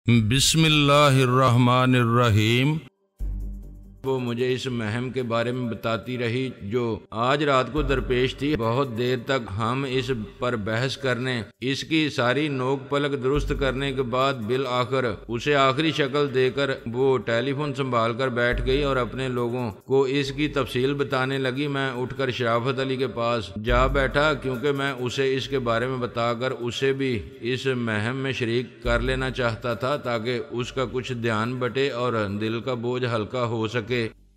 بسم اللہ الرحمن الرحیم۔ وہ مجھے اس مہم کے بارے میں بتاتی رہی جو آج رات کو درپیش تھی۔ بہت دیر تک ہم اس پر بحث کرنے، اس کی ساری نوک پلک درست کرنے کے بعد بالآخر اسے آخری شکل دے کر وہ ٹیلی فون سنبھال کر بیٹھ گئی اور اپنے لوگوں کو اس کی تفصیل بتانے لگی۔ میں اٹھ کر شرافت علی کے پاس جا بیٹھا کیونکہ میں اسے اس کے بارے میں بتا کر اسے بھی اس مہم میں شریک کر لینا چاہتا تھا تاکہ اس کا کچھ دھیان بٹے اور دل کا بوجھ ہلکا ہو سکے۔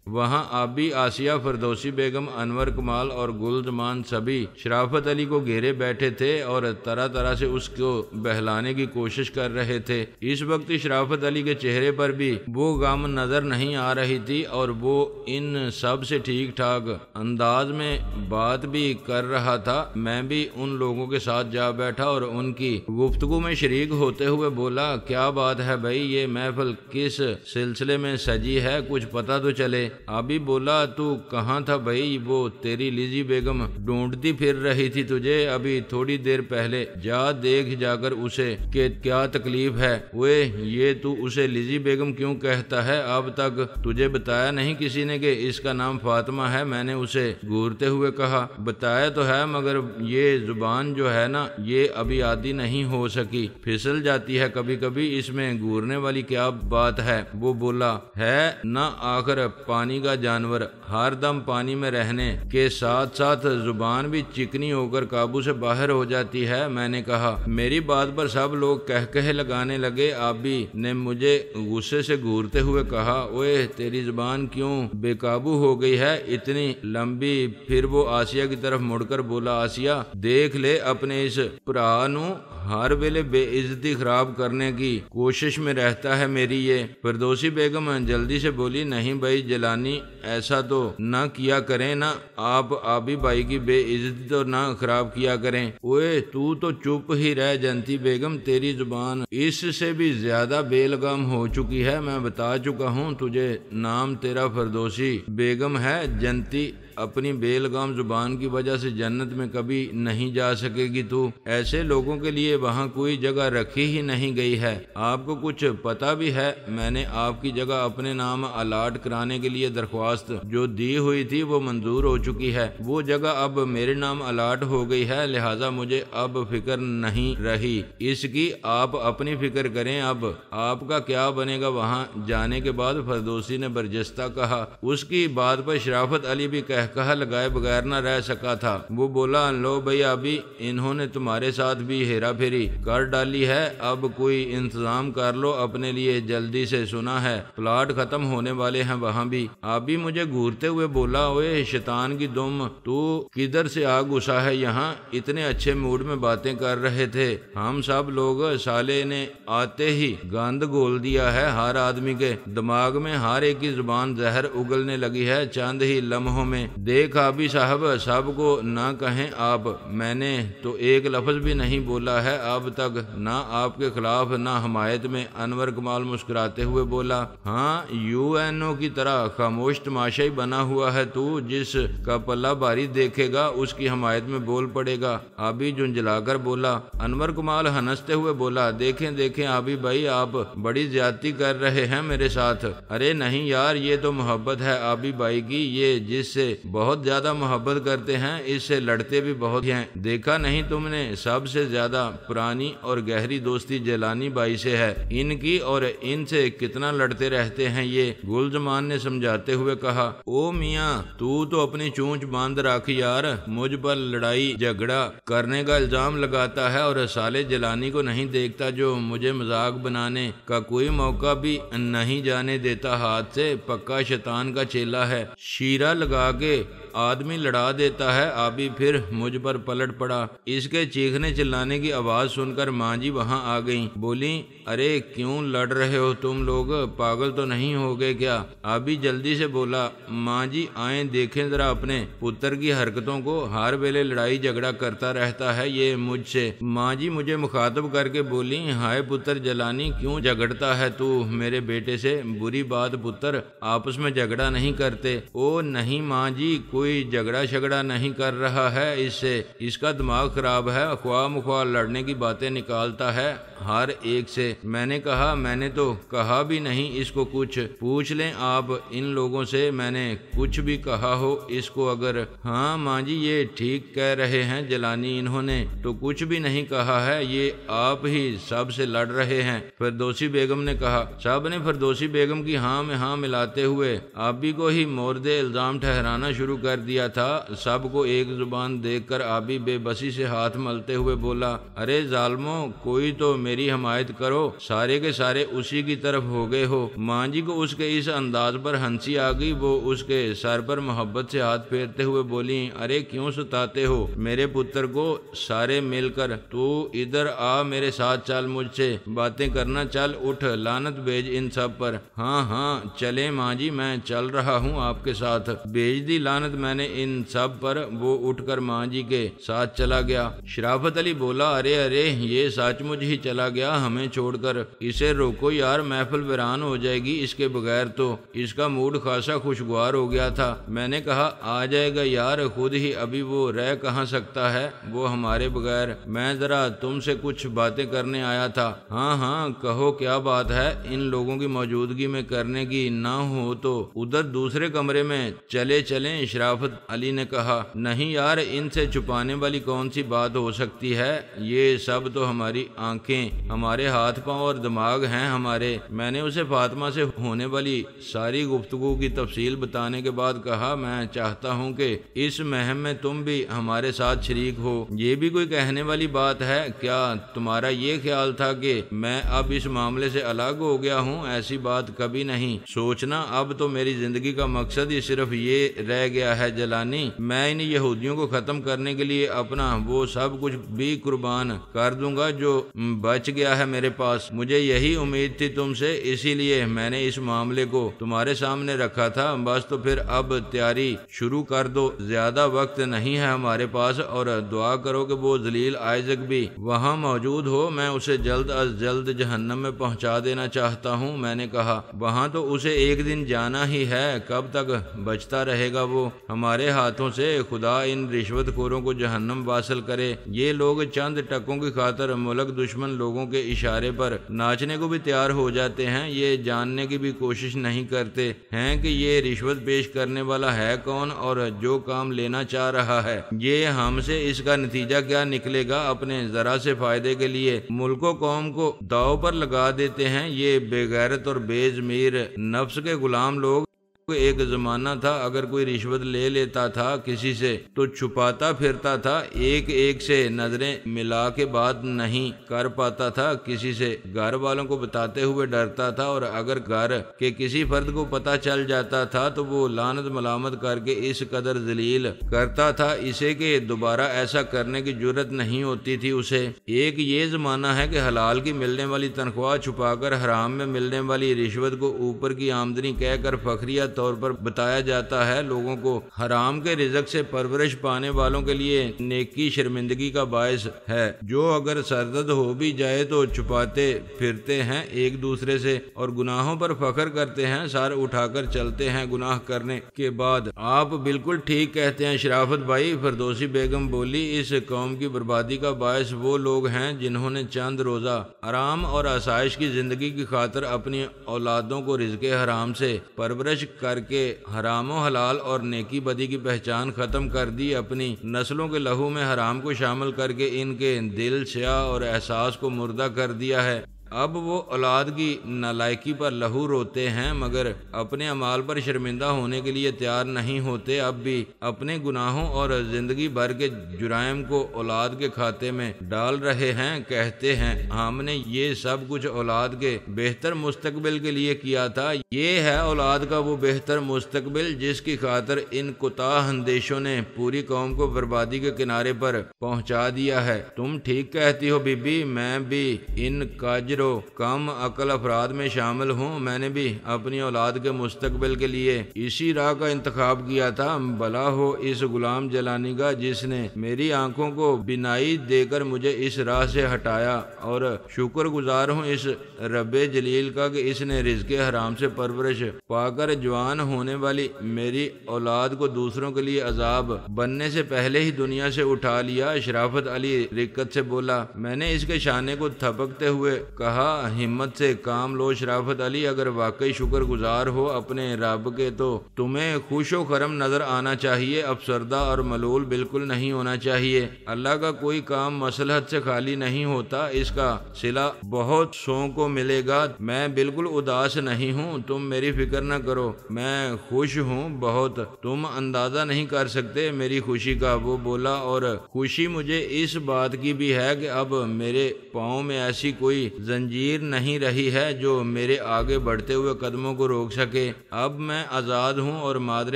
وہاں آبی، آسیہ، فردوسی بیگم، انور کمال اور گل زمان سبھی شرافت علی کو گھیرے بیٹھے تھے اور طرح طرح سے اس کو بہلانے کی کوشش کر رہے تھے۔ اس وقت شرافت علی کے چہرے پر بھی وہ غم نظر نہیں آ رہی تھی اور وہ ان سب سے ٹھیک ٹھاک انداز میں بات بھی کر رہا تھا۔ میں بھی ان لوگوں کے ساتھ جا بیٹھا اور ان کی گفتگو میں شریک ہوتے ہوئے بولا، کیا بات ہے بھائی، یہ محفل کس سلسلے میں سجی ہے، کچھ پتہ تو چلے۔ ابھی بولا، تو کہاں تھا بھائی؟ وہ تیری لیزی بیگم ڈھونڈتی پھر رہی تھی تجھے ابھی تھوڑی دیر پہلے۔ جا دیکھ جا کر اسے کہ کیا تکلیف ہے۔ اوئے، یہ تو اسے لیزی بیگم کیوں کہتا ہے؟ اب تک تجھے بتایا نہیں کسی نے کہ اس کا نام فاطمہ ہے؟ میں نے اسے گھورتے ہوئے کہا۔ بتایا تو ہے مگر یہ زبان جو ہے نا، یہ ابھی عادی نہیں ہو سکی، پھسل جاتی ہے کبھی کبھی، اس میں گھورنے والی کیا بات ہے؟ وہ بولا، ہے نہ آخر پانی کا جانور، ہر دم پانی میں رہنے کے ساتھ ساتھ زبان بھی چکنی ہو کر قابو سے باہر ہو جاتی ہے۔ میں نے کہا۔ میری بات پر سب لوگ کہکہے لگانے لگے۔ آبی نے مجھے غصے سے گھورتے ہوئے کہا، اوئے تیری زبان کیوں بے قابو ہو گئی ہے اتنی لمبی؟ پھر وہ آسیہ کی طرف مڑ کر بولا، آسیہ دیکھ لے اپنے اس بھرا نو، ہر ویلے بے عزتی خراب کرنے کی کوشش میں رہتا ہے میری یہ۔ فردوسی بیگم جلدی سے بولی، نہیں بھائی جلانی، ایسا تو نہ کیا کریں، نہ آپ آبی بھائی کی بے عزتی تو نہ خراب کیا کریں۔ اوئے تو چپ ہی رہ جنتی بیگم، تیری زبان اس سے بھی زیادہ بے لگام ہو چکی ہے۔ میں بتا چکا ہوں تجھے، نام تیرا فردوسی بیگم ہے۔ جنتی اپنی بے لگام زبان کی وجہ سے جنت میں کبھی نہیں جا سکے گی۔ تو ایسے لوگوں کے لیے وہاں کوئی جگہ رکھی ہی نہیں گئی ہے۔ آپ کو کچھ پتہ بھی ہے؟ میں نے آپ کی جگہ اپنے نام الاٹ کرانے کے لیے درخواست جو دی ہوئی تھی وہ منظور ہو چکی ہے۔ وہ جگہ اب میرے نام الاٹ ہو گئی ہے، لہٰذا مجھے اب فکر نہیں رہی اس کی۔ آپ اپنی فکر کریں، اب آپ کا کیا بنے گا وہاں جانے کے بعد؟ فردوسی نے برجستہ کہا۔ اس کی بات پر شرافت علی بھی کہا لگائے بغیر نہ رہ سکا تھا۔ وہ بولا، لو بھئی ابھی انہوں نے تمہارے ساتھ بھی ہیرا پھیری کر ڈالی ہے، اب کوئی انتظام کر لو اپنے لیے جلدی سے، سنا ہے پلاٹ ختم ہونے والے ہیں وہاں بھی۔ ابھی مجھے گھورتے ہوئے بولا، اوے شیطان کی دم، تو کدھر سے آ گھسا ہے یہاں؟ اتنے اچھے موڈ میں باتیں کر رہے تھے ہم سب لوگ، سالے نے آتے ہی گند گھول دیا ہے ہر آدمی کے دماغ میں، ہر ایک کی زبان زہر اگلنے لگی ہے چند ہی لمحوں میں۔ دیکھ آبی صاحب، سب کو نہ کہیں آپ، میں نے تو ایک لفظ بھی نہیں بولا ہے اب تک، نہ آپ کے خلاف نہ حمایت میں۔ انور کمال مسکراتے ہوئے بولا، ہاں UN کی طرح خاموش تماشائی بنا ہوا ہے تو، جس کا پلہ بھاری دیکھے گا اس کی حمایت میں بول پڑے گا۔ آبی جھنجھلا کر بولا۔ انور کمال ہنستے ہوئے بولا، دیکھیں آبی بھائی، آپ بڑی زیادتی کر رہے ہیں میرے ساتھ۔ ارے نہیں یار، یہ تو محبت ہے آبی بھائی کی، یہ جس سے بہت زیادہ محبت کرتے ہیں اس سے لڑتے بھی بہت ہیں۔ دیکھا نہیں تم نے، سب سے زیادہ پرانی اور گہری دوستی جیلانی بھائی سے ہے ان کی، اور ان سے کتنا لڑتے رہتے ہیں یہ۔ گل زمان نے سمجھاتے ہوئے کہا، او میاں تو اپنی چونچ باندھ رکھ یار، مجھ پر لڑائی جھگڑا کرنے کا الزام لگاتا ہے اور سالے جیلانی کو نہیں دیکھتا جو مجھے مذاق بنانے کا کوئی موقع بھی نہیں جانے دیتا ہاتھ سے۔ پکا شیطان کا چیلا ہے، شیرہ لگا کے آدمی لڑا دیتا ہے۔ آبی پھر مجھ پر پلٹ پڑا۔ اس کے چیخنے چلانے کی آواز سن کر ماں جی وہاں آ گئیں۔ بولی، ارے کیوں لڑ رہے ہو تم لوگ، پاگل تو نہیں ہو گئے کیا؟ آبی جلدی سے بولا، ماں جی آئیں دیکھیں ذرا اپنے پتر کی حرکتوں کو، ہر ویلے لڑائی جھگڑا کرتا رہتا ہے یہ مجھ سے۔ ماں جی مجھے مخاطب کر کے بولی، ہائے پتر جلانی، کیوں جھگڑتا ہے تو میرے بیٹے سے؟ بری بات پتر، آپس میں جھگڑا نہیں کرتے۔ او نہیں ماں جی، کوئی جھگڑا شگڑا نہیں کر رہا ہے، اس سے اس کا دماغ خراب ہے، خواہ مخواہ لڑنے کی باتیں نکالتا ہے ہر ایک سے۔ میں نے کہا میں نے تو کہا بھی نہیں اس کو کچھ، پوچھ لیں آپ ان لوگوں سے میں نے کچھ بھی کہا ہو اس کو اگر۔ ہاں ماں جی یہ ٹھیک کہہ رہے ہیں جیلانی، انہوں نے تو کچھ بھی نہیں کہا ہے، یہ آپ ہی سب سے لڑ رہے ہیں۔ فردوسی بیگم نے کہا۔ سب نے فردوسی بیگم کی ہاں میں ہاں ملاتے ہوئے آبی کو ہی مورد الزام ٹھہرانا شروع کر دیا تھا۔ سب کو ایک زبان دیکھ کر آبی بے بسی سے ہاتھ ملتے ہوئے بولا، ارے ظالموں کوئی تو میری حمایت کرو، سارے کے سارے اسی کی طرف ہو گئے ہو۔ ماں جی کو اس کے اس انداز پر ہنسی آ گئی، وہ اس کے سر پر محبت سے ہاتھ پھیرتے ہوئے بولی، ارے کیوں ستاتے ہو میرے پتر کو، سارے مل کر تو ادھر آ میرے ساتھ چل، مجھ سے باتیں کرنا، چل اٹھ لعنت بھیج ان سب پر۔ ہاں ہاں چلے ماں جی میں چل رہا ہوں آپ کے ساتھ، بھیج دی لعنت میں نے ان سب پر۔ وہ اٹھ کر ماں جی کے ساتھ چلا گیا۔ شرافت علی بولا، ارے ارے یہ سچ مجھ ہی چلا گیا ہمیں چھوڑ کر، اسے روکو یار محفل ویران ہو جائے گی اس کے بغیر، تو اس کا موڈ خاصا خوشگوار ہو گیا تھا۔ میں نے کہا آ جائے گا یار خود ہی، ابھی وہ رہ کہاں سکتا ہے وہ ہمارے بغیر، میں ذرا تم سے کچھ باتیں کرنے آیا تھا۔ ہاں ہاں کہو کیا بات ہے، ان لوگوں کی موجودگی میں کرنے کی نہ ہو تو ادھر دوسرے کمرے میں چلے چلیں، شرافت علی نے کہا۔ نہیں یار ان سے چھپانے والی کون سی بات ہو سکتی ہے، یہ سب تو ہماری آنکھیں، ہمارے ہاتھ پاؤں اور دماغ ہیں ہمارے۔ میں نے اسے فاطمہ سے ہونے والی ساری گفتگو کی تفصیل بتانے کے بعد کہا، میں چاہتا ہوں کہ اس مہم میں تم بھی ہمارے ساتھ شریک ہو۔ یہ بھی کوئی کہنے والی بات ہے، کیا تمہارا یہ خیال تھا کہ میں اب اس معاملے سے الگ ہو گیا ہوں؟ ایسی بات کبھی نہیں سوچنا، اب تو میری زندگی کا مقصد ہی صرف یہ رہ گیا ہے جیلانی، میں ان یہودیوں کو ختم کرنے کے لیے اپنا وہ سب کچھ بھی قربان کر دوں گا جو بچ گیا ہے میرے پاس۔ مجھے یہی امید تھی تم سے، اسی لیے میں نے اس معاملے کو تمہارے سامنے رکھا تھا۔ بس تو پھر اب تیاری شروع کر دو، زیادہ وقت نہیں ہے ہمارے پاس، اور دعا کرو کہ وہ ذلیل آئزک بھی وہاں موجود ہو، میں اسے جلد از جلد جہنم میں پہنچا دینا چاہتا ہوں۔ میں نے کہا وہاں تو اسے ایک دن جانا ہی ہے، کب تک بچتا رہے گا وہ ہمارے ہاتھوں سے؟ خدا ان رشوت خوروں کو جہنم واصل کرے، یہ لوگ چند ٹکوں کی خاطر ملک دشمن لوگوں کے اشارے پر ناچنے کو بھی تیار ہو جاتے ہیں، یہ جاننے کی بھی کوشش نہیں کرتے ہیں کہ یہ رشوت پیش کرنے والا ہے کون اور جو کام لینا چاہ رہا ہے۔ یہ ہم سے اس کا نتیجہ کیا نکلے گا، اپنے ذرا سے فائدے کے لیے ملک و قوم کو داؤ پر لگا دیتے ہیں یہ بے غیرت اور بے ضمیر نفس کے غلام لوگ۔ ایک زمانہ تھا اگر کوئی رشوت لے لیتا تھا کسی سے تو چھپاتا پھرتا تھا، ایک ایک سے نظریں ملا کے بات نہیں کر پاتا تھا، کسی سے گھر والوں کو بتاتے ہوئے ڈرتا تھا، اور اگر گھر کے کسی فرد کو پتہ چل جاتا تھا تو وہ لعنت ملامت کر کے اس قدر ذلیل کرتا تھا اسے کہ دوبارہ ایسا کرنے کی جرت نہیں ہوتی تھی اسے۔ ایک یہ زمانہ ہے کہ حلال کی ملنے والی تنخواہ چھپا کر حرام میں ملنے والی رشوت کو اوپر کی آمدنی کہہ کر فخریہ طور پر بتایا جاتا ہے، لوگوں کو حرام کے رزق سے پرورش پانے والوں کے لیے نیکی شرمندگی کا باعث ہے، جو اگر سرزد ہو بھی جائے تو چھپاتے پھرتے ہیں ایک دوسرے سے اور گناہوں پر فخر کرتے ہیں، سر اٹھا کر چلتے ہیں گناہ کرنے کے بعد۔ آپ بالکل ٹھیک کہتے ہیں شرافت بھائی، فردوسی بیگم بولی، اس قوم کی بربادی کا باعث وہ لوگ ہیں جنہوں نے چند روزہ آرام اور آسائش کی زندگی کی خاطر اپنی اولادوں کو رزق حرام سے پرورش کر کے حرام و حلال اور نیکی بدی کی پہچان ختم کر دی، اپنی نسلوں کے لہو میں حرام کو شامل کر کے ان کے دل سیاہ اور احساس کو مردہ کر دیا ہے۔ اب وہ اولاد کی نالائکی پر لہو روتے ہیں مگر اپنے اعمال پر شرمندہ ہونے کے لیے تیار نہیں ہوتے، اب بھی اپنے گناہوں اور زندگی بھر کے جرائم کو اولاد کے کھاتے میں ڈال رہے ہیں، کہتے ہیں ہم نے یہ سب کچھ اولاد کے بہتر مستقبل کے لیے کیا تھا۔ یہ ہے اولاد کا وہ بہتر مستقبل جس کی خاطر ان کوتاہ اندیشوں نے پوری قوم کو بربادی کے کنارے پر پہنچا دیا ہے۔ تم ٹھیک کہتی ہو بی بی، میں بھی ان کاجر رو کم عقل افراد میں شامل ہوں، میں نے بھی اپنی اولاد کے مستقبل کے لیے اسی راہ کا انتخاب کیا تھا۔ بھلا ہو اس غلام جیلانی کا جس نے میری آنکھوں کو بینائی دے کر مجھے اس راہ سے ہٹایا، اور شکر گزار ہوں اس رب جلیل کا کہ اس نے رزق حرام سے پرورش پا کر جوان ہونے والی میری اولاد کو دوسروں کے لیے عذاب بننے سے پہلے ہی دنیا سے اٹھا لیا۔ شرافت علی رقت سے بولا۔ میں نے اس کے شانے کو تھپکتے ہوئے کہا، ہمت سے کام لو شرافت علی، اگر واقعی شکر گزار ہو اپنے رب کے تو تمہیں خوش و خرم نظر آنا چاہیے، افسردہ اور ملول بالکل نہیں ہونا چاہیے۔ اللہ کا کوئی کام مصلحت سے خالی نہیں ہوتا، اس کا صلہ بہت سو کو ملے گا۔ میں بالکل اداس نہیں ہوں، تم میری فکر نہ کرو، میں خوش ہوں بہت، تم اندازہ نہیں کر سکتے میری خوشی کا۔ وہ بولا، اور خوشی مجھے اس بات کی بھی ہے کہ اب میرے پاؤں میں ایسی کوئی زنجیر نہیں رہی ہے جو میرے آگے بڑھتے ہوئے قدموں کو روک سکے۔ اب میں آزاد ہوں اور مادر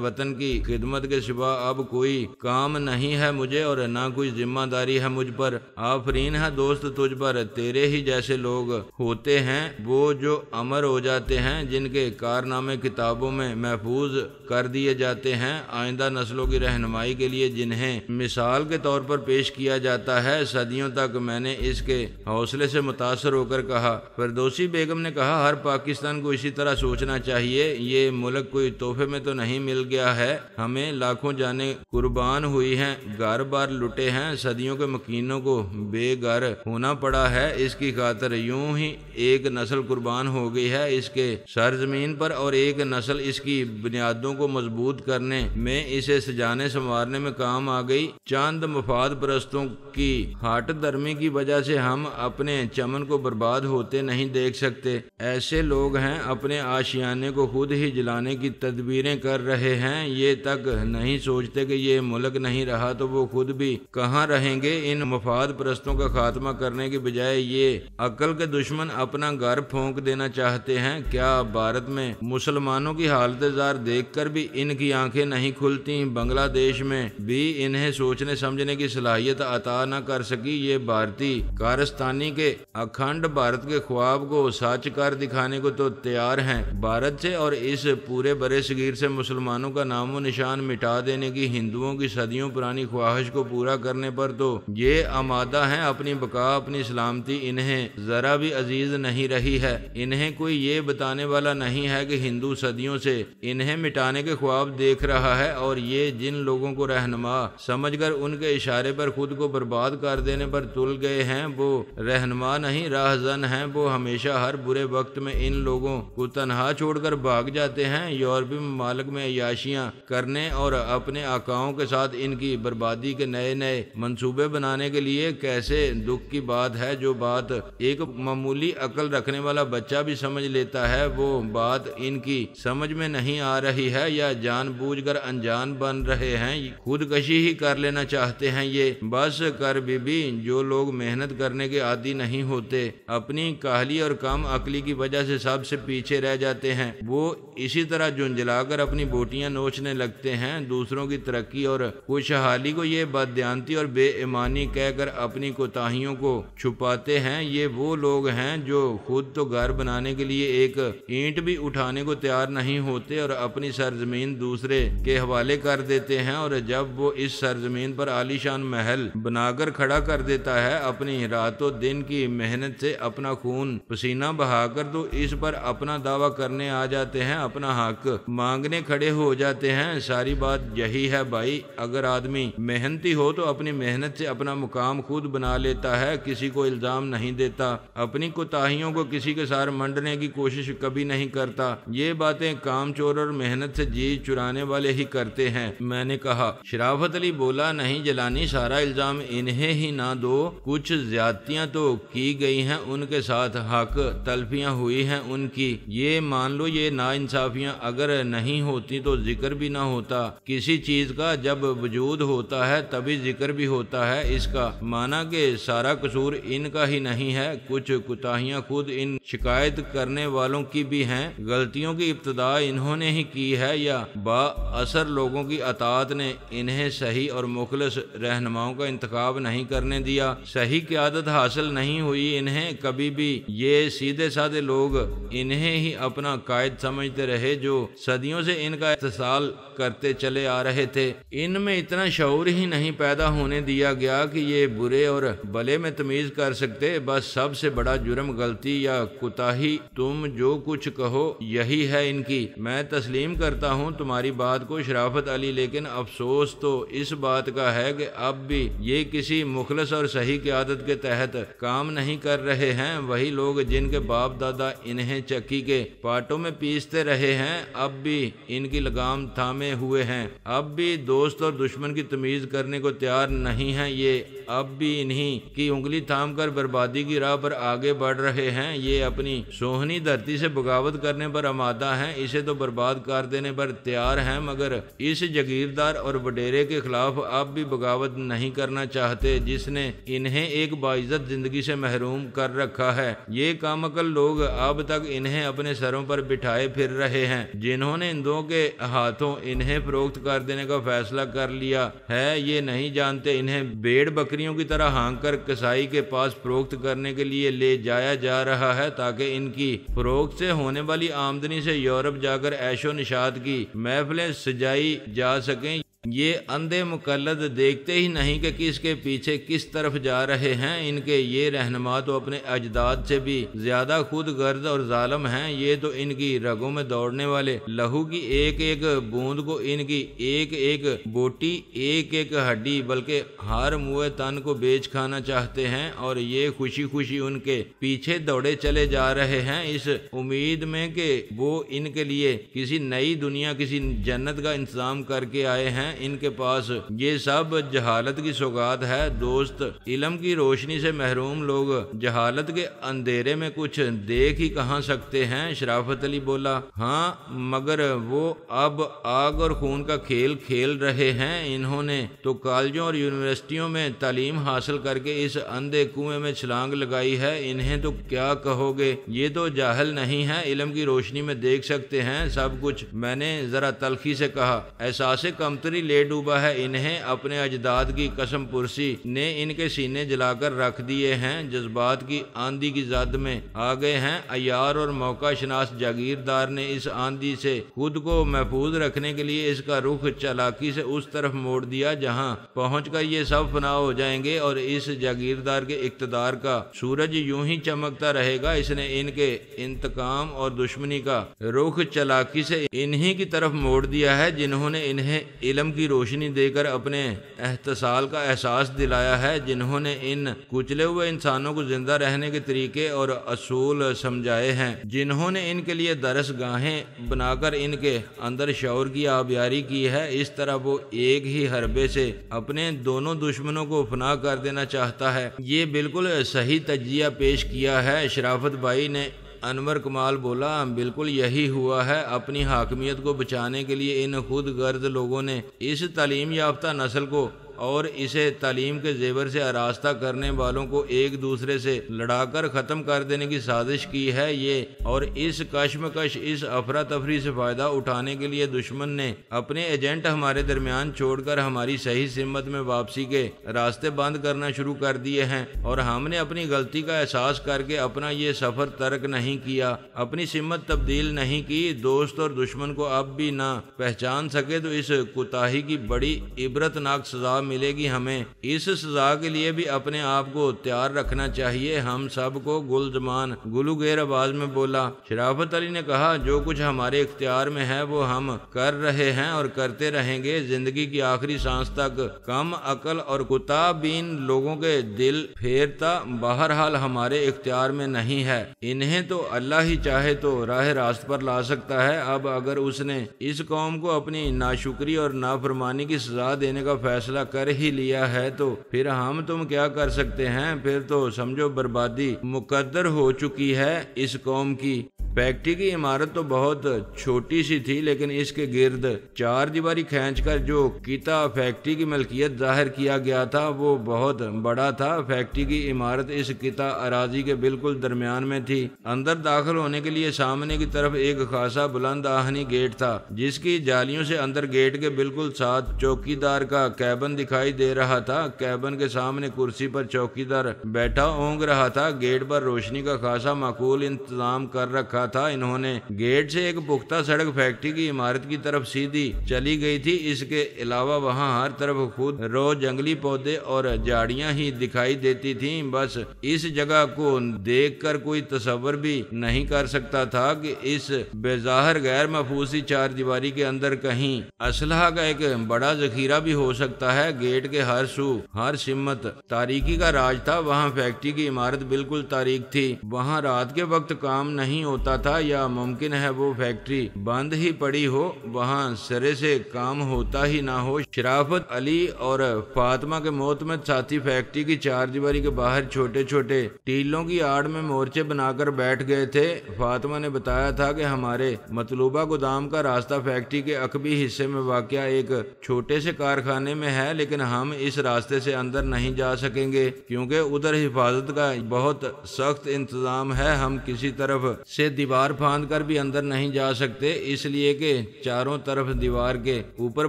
وطن کی خدمت کے سوا اب کوئی کام نہیں ہے مجھے، اور نہ کوئی ذمہ داری ہے مجھ پر۔ آفرین ہے دوست تجھ پر، تیرے ہی جیسے لوگ ہوتے ہیں وہ جو امر ہو جاتے ہیں، جن کے کارنامے کتابوں میں محفوظ کر دیے جاتے ہیں، آئندہ نسلوں کی رہنمائی کے لیے جنہیں مثال کے طور پر پیش کیا جاتا ہے۔ صدیوں تک میں نے اس کے حوصلے سے متاثر ہو کر کہا۔ فردوسی بیگم نے کہا، ہر پاکستان کو اسی طرح سوچنا چاہیے، یہ ملک کوئی تحفے میں تو نہیں مل گیا ہے، ہمیں لاکھوں جانیں قربان ہوئی ہیں، گھر بار لٹے ہیں، صدیوں کے مکینوں کو بے گھر ہونا پڑا ہے، اس کی خاطر یوں ہی ایک نسل قربان ہو گئی ہے اس کے سرزمین پر، اور ایک نسل اس کی بنیادوں کو مضبوط کرنے میں، اسے سجانے سنوارنے میں کام آ گئی۔ چند مفاد پرستوں کی ہاٹ درمی کی وجہ سے ہم اپنے چمن کو برباد ہوتے نہیں دیکھ سکتے۔ ایسے لوگ ہیں اپنے آشیانے کو خود ہی جلانے کی تدبیریں کر رہے ہیں، یہ تک نہیں سوچتے کہ یہ ملک نہیں رہا تو وہ خود بھی کہاں رہیں گے۔ ان مفاد پرستوں کا خاتمہ کرنے کی بجائے یہ عقل کے دشمن اپنا گھر پھونک دینا چاہتے ہیں۔ کیا بھارت میں مسلمانوں کی حالت زار دیکھ کر بھی ان کی آنکھیں نہیں کھلتی؟ بنگلہ دیش میں بھی انہیں سوچنے سمجھنے کی صلاحیت عطا نہ کر سکی۔ یہ بھارتی کارستانی کے اکھنڈ بھارت کے خواب کو سچ کر دکھانے کو تو تیار ہیں۔ بھارت سے اور اس پورے برے صغیر سے مسلمانوں کا نام و نشان مٹا دینے کی ہندوؤں کی صدیوں پرانی خواہش کو پورا کرنے پر تو یہ آمادہ ہیں۔ اپنی بقا، اپنی سلامتی انہیں ذرا بھی عزیز نہیں رہی ہے۔ انہیں کوئی یہ بتانے والا نہیں ہے کہ ہندو صدیوں سے انہیں مٹانے کے خواب دیکھ رہا ہے، اور یہ جن لوگوں کو رہنما سمجھ کر ان کے اشارے پر خود کو برباد کر دینے پر تل گئے ہیں، وہ رہنما نہیں راہزن ہیں۔ وہ ہمیشہ ہر برے وقت میں ان لوگوں کو تنہا چھوڑ کر بھاگ جاتے ہیں، یورپی ممالک میں عیاشیاں کرنے اور اپنے آقاؤں کے ساتھ ان کی بربادی کے نئے نئے منصوبے بنانے کے لیے۔ کیسے دکھ کی بات ہے، جو بات ایک معمولی عقل رکھنے والا بچہ بھی سمجھ لیتا ہے، وہ بات ان کی سمجھ میں نہیں آ رہی ہے، یا جان بوجھ کر انجان بن رہے ہیں، خودکشی ہی کر لینا چاہتے ہیں۔ یہ بس کر بی بی، جو لوگ محنت کرنے کے عادی نہیں ہوتے، اپنی کاہلی اور کم عقلی کی وجہ سے سب سے پیچھے رہ جاتے ہیں، وہ اسی طرح جھنجلا کر اپنی بوٹیاں نوچنے لگتے ہیں۔ دوسروں کی ترقی اور خوشحالی کو یہ بددیانتی اور بے ایمانی کہہ کر اپنی کوتاہیوں کو چھپاتے ہیں۔ یہ وہ لوگ ہیں جو خود تو گھر بنانے کے لیے ایک اینٹ بھی اٹھانے کو تیار نہیں ہوتے، اور اپنی سرزمین دوسرے کے حوالے کر دیتے ہیں، اور جب وہ اس سرزمین پر عالیشان محل بنا کر کھڑا کر دیتا ہے اپنی رات و دن کی محنت سے اپنا خون پسینہ بہا کر، تو اس پر اپنا دعویٰ کرنے آ جاتے ہیں، اپنا حق مانگنے کھڑے ہو جاتے ہیں۔ ساری بات یہی ہے بھائی، اگر آدمی محنتی ہو تو اپنی محنت سے اپنا مقام خود بنا لیتا ہے، کسی کو الزام نہیں دیتا، اپنی کوتاہیوں کو کسی کے ساتھ منڈنے کی کوشش کبھی نہیں کرتا۔ یہ باتیں کام چور اور محنت سے جی چرانے والے ہی کرتے ہیں۔ میں نے کہا۔ شرافت علی بولا، نہیں جیلانی، سارا الزام انہیں ہی نہ دو، کچھ زیادتیاں تو کی گئی ہیں ان کے ساتھ، حق تلفیاں ہوئی ہیں ان کی، یہ مان لو۔ یہ ناانصافیاں اگر نہیں ہوتی تو ذکر بھی نہ ہوتا کسی چیز کا، جب وجود ہوتا ہے تبھی ذکر بھی ہوتا ہے اس کا، مانا کہ سارا قصور ان کا ہی نہیں ہے، کچھ کوتاہیاں خود ان شکایت کرنے والوں کی بھی ہیں، غلطیوں کی ابتدا انہوں نے ہی کی ہے، یا با اثر لوگوں کی اطاعت نے انہیں صحیح اور مخلص رہنماؤں کا انتخاب نہیں کرنے دیا، صحیح قیادت حاصل نہیں ہوئی انہیں، کبھی بھی یہ سیدھے سادے لوگ انہیں ہی اپنا قائد سمجھتے رہے جو صدیوں سے ان کا اتصال کرتے چلے آ رہے تھے۔ ان میں اتنا شعور ہی نہیں پیدا ہونے دیا گیا کہ یہ برے اور بھلے میں تمیز کر سکتے۔ بس سب سے بڑا جرم، غلطی یا کوتاہی تم جو کچھ کہو یہی ہے ان کی۔ میں تسلیم کرتا ہوں تمہاری بات کو شرافت علی، لیکن افسوس تو اس بات کا ہے کہ اب بھی یہ کسی مخلص اور صحیح قیادت کے تحت کام نہیں کر رہے ہیں۔ وہی لوگ جن کے باپ دادا انہیں چکی کے پاٹوں میں پیستے رہے ہیں اب بھی ان کی لگام تھامے ہوئے ہیں، اب بھی دوست اور دشمن کی تمیز کرنے کو تیار نہیں ہیں۔ یہ اب بھی انہی کی انگلی تھام کر بربادی کی راہ پر آگے بڑھ رہے ہیں۔ یہ اپنی سوہنی دھرتی سے بغاوت کرنے پر آمادہ ہیں، اسے تو برباد کر دینے پر تیار ہیں، مگر اس جاگیردار اور وڈیرے کے خلاف اب بھی بغاوت نہیں کرنا چاہتے جس نے انہیں ایک باعزت زندگی سے محروم کر رکھا ہے۔ یہ کم عقل لوگ اب تک انہیں اپنے سروں پر بٹھائے پھر رہے ہیں، جنہوں نے ہندوؤں کے ہاتھوں انہیں فروخت کر دینے کا فیصلہ کر لیا ہے۔ یہ نہیں جانتے انہیں بھیڑ بکریوں کی طرح ہانک کر کسائی کے پاس فروخت کرنے کے لیے لے جایا جا رہا ہے تاکہ ان کی فروخت سے ہونے والی آمدنی سے یورپ جا کر عیش و نشاط کی محفلیں سجائی جا سکیں۔ یہ اندھے مقلد دیکھتے ہی نہیں کہ کس کے پیچھے کس طرف جا رہے ہیں۔ ان کے یہ رہنما تو اپنے اجداد سے بھی زیادہ خود غرض اور ظالم ہیں۔ یہ تو ان کی رگوں میں دوڑنے والے لہو کی ایک ایک بوند کو، ان کی ایک ایک بوٹی، ایک ایک ہڈی، بلکہ ہر موئے تن کو بیچ کھانا چاہتے ہیں، اور یہ خوشی خوشی ان کے پیچھے دوڑے چلے جا رہے ہیں اس امید میں کہ وہ ان کے لیے کسی نئی دنیا، کسی جنت کا انتظام کر کے آئے ہیں۔ ان کے پاس یہ سب جہالت کی سوغات ہے۔ دوست، علم کی روشنی سے محروم لوگ جہالت کے اندھیرے میں کچھ دیکھ ہی کہاں سکتے ہیں؟ شرافت علی بولا، ہاں، مگر وہ اب آگ اور خون کا کھیل کھیل رہے ہیں۔ انہوں نے تو کالجوں اور یونیورسٹیوں میں تعلیم حاصل کر کے اس اندھے کنویں میں چھلانگ لگائی ہے، انہیں تو کیا کہو گے؟ یہ تو جاہل نہیں ہے، علم کی روشنی میں دیکھ سکتے ہیں سب کچھ۔ میں نے ذرا تلخی سے کہا، احساس کمتری لے ڈوبا ہے انہیں، اپنے اجداد کی قسم پرسی نے ان کے سینے جلا کر رکھ دیے ہیں، جذبات کی آندھی کی زد میں آ گئے ہیں۔ عیار اور موقع شناس جاگیردار نے اس آندھی سے خود کو محفوظ رکھنے کے لیے اس کا رخ چالاکی سے اس طرف موڑ دیا جہاں پہنچ کر یہ سب فنا ہو جائیں گے، اور اس جاگیردار کے اقتدار کا سورج یوں ہی چمکتا رہے گا۔ اس نے ان کے انتقام اور دشمنی کا رخ چالاکی سے انہی کی طرف موڑ دیا ہے جنہوں نے انہیں علم کی روشنی دے کر اپنے احتسال کا احساس دلایا ہے، جنہوں نے ان کچلے ہوئے انسانوں کو زندہ رہنے کے طریقے اور اصول سمجھائے ہیں، جنہوں نے ان کے لیے درس گاہیں بنا کر ان کے اندر شعور کی آبیاری کی ہے۔ اس طرح وہ ایک ہی حربے سے اپنے دونوں دشمنوں کو فنا کر دینا چاہتا ہے۔ یہ بالکل صحیح تجزیہ پیش کیا ہے شرافت بھائی نے۔ انور کمال بولا، بالکل یہی ہوا ہے۔ اپنی حاکمیت کو بچانے کے لیے ان خود غرض لوگوں نے اس تعلیم یافتہ نسل کو اور اسے تعلیم کے زیور سے آراستہ کرنے والوں کو ایک دوسرے سے لڑا کر ختم کر دینے کی سازش کی ہے۔ یہ اور اس کشمکش، اس افراتفری سے فائدہ اٹھانے کے لیے دشمن نے اپنے ایجنٹ ہمارے درمیان چھوڑ کر ہماری صحیح سمت میں واپسی کے راستے بند کرنا شروع کر دیے ہیں، اور ہم نے اپنی غلطی کا احساس کر کے اپنا یہ سفر ترک نہیں کیا، اپنی سمت تبدیل نہیں کی۔ دوست اور دشمن کو اب بھی نہ پہچان سکے تو اس کوتاہی کی بڑی عبرتناک سزا ملے گی ہمیں۔ اس سزا کے لیے بھی اپنے آپ کو تیار رکھنا چاہیے ہم سب کو۔ گل زمان گلوگیر آواز میں بولا۔ شرافت علی نے کہا، جو کچھ ہمارے اختیار میں ہے وہ ہم کر رہے ہیں اور کرتے رہیں گے، زندگی کی آخری سانس تک۔ کم عقل اور کتا بین لوگوں کے دل پھیرتا بہرحال ہمارے اختیار میں نہیں ہے، انہیں تو اللہ ہی چاہے تو راہ راست پر لا سکتا ہے۔ اب اگر اس نے اس قوم کو اپنی ناشکری اور نافرمانی کی سزا دینے کا فیصلہ کر ہی لیا ہے تو پھر ہم تم کیا کر سکتے ہیں؟ پھر تو سمجھو بربادی مقدر ہو چکی ہے اس قوم کی۔ فیکٹری کی عمارت تو بہت چھوٹی سی تھی، لیکن اس کے گرد چار دیواری کھینچ کر جو قطع فیکٹری کی ملکیت ظاہر کیا گیا تھا وہ بہت بڑا تھا۔ فیکٹری کی عمارت اس قطع اراضی کے بالکل درمیان میں تھی۔ اندر داخل ہونے کے لیے سامنے کی طرف ایک خاصا بلند آہنی گیٹ تھا، جس کی جالیوں سے اندر گیٹ کے بالکل ساتھ چوکیدار کا کیبن دکھائی دے رہا تھا۔ کیبن کے سامنے کرسی پر چوکیدار بیٹھا اونگ رہا تھا۔ گیٹ پر روشنی کا خاصا معقول انتظام کر رکھا تھا۔ انہوں نے گیٹ سے ایک پختہ سڑک فیکٹری کی عمارت کی طرف سیدھی چلی گئی تھی۔ اس کے علاوہ وہاں ہر طرف خود رو جنگلی پودے اور جھاڑیاں ہی دکھائی دیتی تھیں۔ بس اس جگہ کو دیکھ کر کوئی تصور بھی نہیں کر سکتا تھا کہ اس بظاہر غیر محفوظ چار دیواری کے اندر کہیں اسلحہ کا ایک بڑا ذخیرہ بھی ہو سکتا ہے۔ گیٹ کے ہر سو ہر سمت تاریکی کا راج تھا۔ وہاں فیکٹری کی عمارت بالکل تاریک تھی۔ وہاں رات کے وقت کام نہیں ہوتا تھا، یا ممکن ہے وہ فیکٹری بند ہی پڑی ہو، وہاں سرے سے کام ہوتا ہی نہ ہو۔ شرافت علی اور فاطمہ کے معتمد ساتھی فیکٹری کی چار دیواری کے باہر چھوٹے چھوٹے ٹیلوں کی آڑ میں مورچے بنا کر بیٹھ گئے تھے۔ فاطمہ نے بتایا تھا کہ ہمارے مطلوبہ گودام کا راستہ فیکٹری کے عقبی حصے میں واقع ایک چھوٹے سے کارخانے میں ہے، لیکن ہم اس راستے سے اندر نہیں جا سکیں گے کیونکہ ادھر حفاظت کا بہت سخت انتظام ہے۔ ہم کسی طرف سے دیوار پھاند کر بھی اندر نہیں جا سکتے، اس لیے کہ چاروں طرف دیوار کے اوپر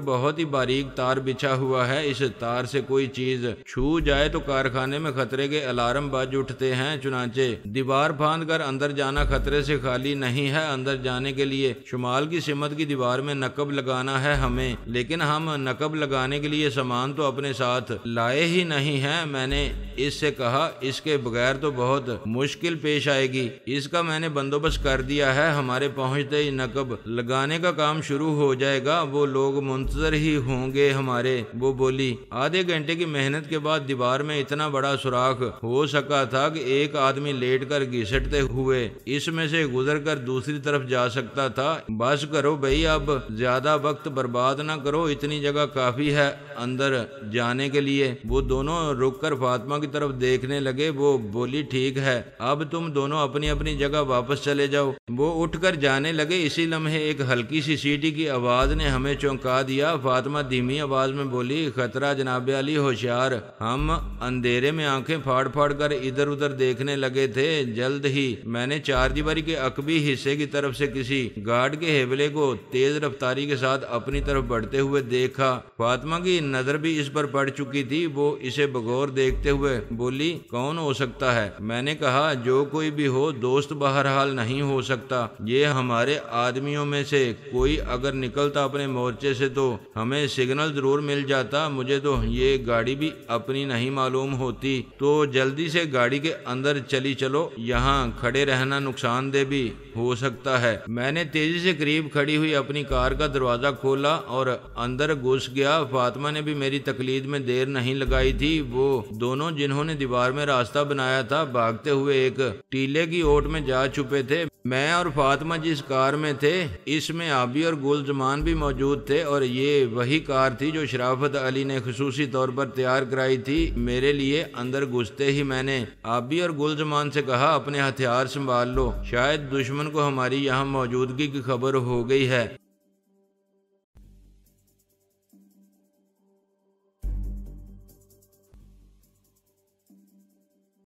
بہت ہی باریک تار بچھا ہوا ہے۔ اس تار سے کوئی چیز چھو جائے تو کارخانے میں خطرے کے الارم بج اٹھتے ہیں۔ چنانچہ دیوار پھاند کر اندر جانا خطرے سے خالی نہیں ہے۔ اندر جانے کے لیے شمال کی سمت کی دیوار میں نقب لگانا ہے ہمیں، لیکن ہم نقب لگانے کے لیے سامان تو اپنے ساتھ لائے ہی نہیں ہیں۔ میں نے اس سے کہا اس کے بغیر تو بہت مشکل پیش آئے گی، اس کا میں نے بندوبست کر دیا ہے، ہمارے پہنچتے ہی نقب لگانے کا کام شروع ہو جائے گا، وہ لوگ منتظر ہی ہوں گے ہمارے۔ وہ بولی آدھے گھنٹے کی محنت کے بعد دیوار میں اتنا بڑا سوراخ ہو سکا تھا کہ ایک آدمی لیٹ کر گھسٹتے ہوئے اس میں سے گزر کر دوسری طرف جا سکتا تھا۔ بس کرو بھائی، اب زیادہ وقت برباد نہ کرو، اتنی جگہ کافی ہے اندر جانے کے لیے۔ وہ دونوں رک کر فاطمہ کی طرف دیکھنے لگے۔ وہ بولی ٹھیک ہے، اب تم دونوں اپنی اپنی جگہ واپس چلے جاؤ۔ وہ اٹھ کر جانے لگے۔ اسی لمحے ایک ہلکی سی سیٹی کی آواز نے ہمیں چونکا دیا۔ فاطمہ دھیمی آواز میں بولی خطرہ جناب علی، ہوشیار۔ ہم اندھیرے میں آنکھیں پھاڑ پھاڑ کر ادھر ادھر دیکھنے لگے تھے۔ جلد ہی میں نے چار دیواری کے عقبی حصے کی طرف سے کسی گارڈ کے حوالے کو تیز رفتاری کے ساتھ اپنی طرف بڑھتے ہوئے دیکھا۔ فاطمہ کی نظر بھی اس پر پڑ چکی تھی۔ وہ اسے بغور دیکھتے ہوئے بولی کون ہو سکتا ہے؟ میں نے کہا جو کوئی بھی ہو، دوست بہرحال نہیں ہو سکتا۔ یہ ہمارے آدمیوں میں سے کوئی اگر نکلتا اپنے مورچے سے تو ہمیں سگنل ضرور مل جاتا۔ مجھے تو یہ گاڑی بھی اپنی نہیں معلوم ہوتی، تو جلدی سے گاڑی کے اندر چلی چلو، یہاں کھڑے رہنا نقصان دہ بھی ہو سکتا ہے۔ میں نے تیزی سے قریب کھڑی ہوئی اپنی کار کا دروازہ کھولا اور اندر گھس گیا۔ فاطمہ نے بھی میری تقلید میں دیر نہیں لگائی تھی۔ وہ دونوں جنہوں نے دیوار میں راستہ بنایا تھا بھاگتے ہوئے ایک ٹیلے کی اوٹ میں جا چھپے تھے۔ میں اور فاطمہ جس کار میں تھے اس میں آبی اور گلزمان بھی موجود تھے، اور یہ وہی کار تھی جو شرافت علی نے خصوصی طور پر تیار کرائی تھی میرے لیے۔ اندر گھستے ہی میں نے آبی اور گلزمان سے کہا اپنے ہتھیار سنبھال لو، شاید دشمن کو ہماری یہاں موجودگی کی خبر ہو گئی ہے۔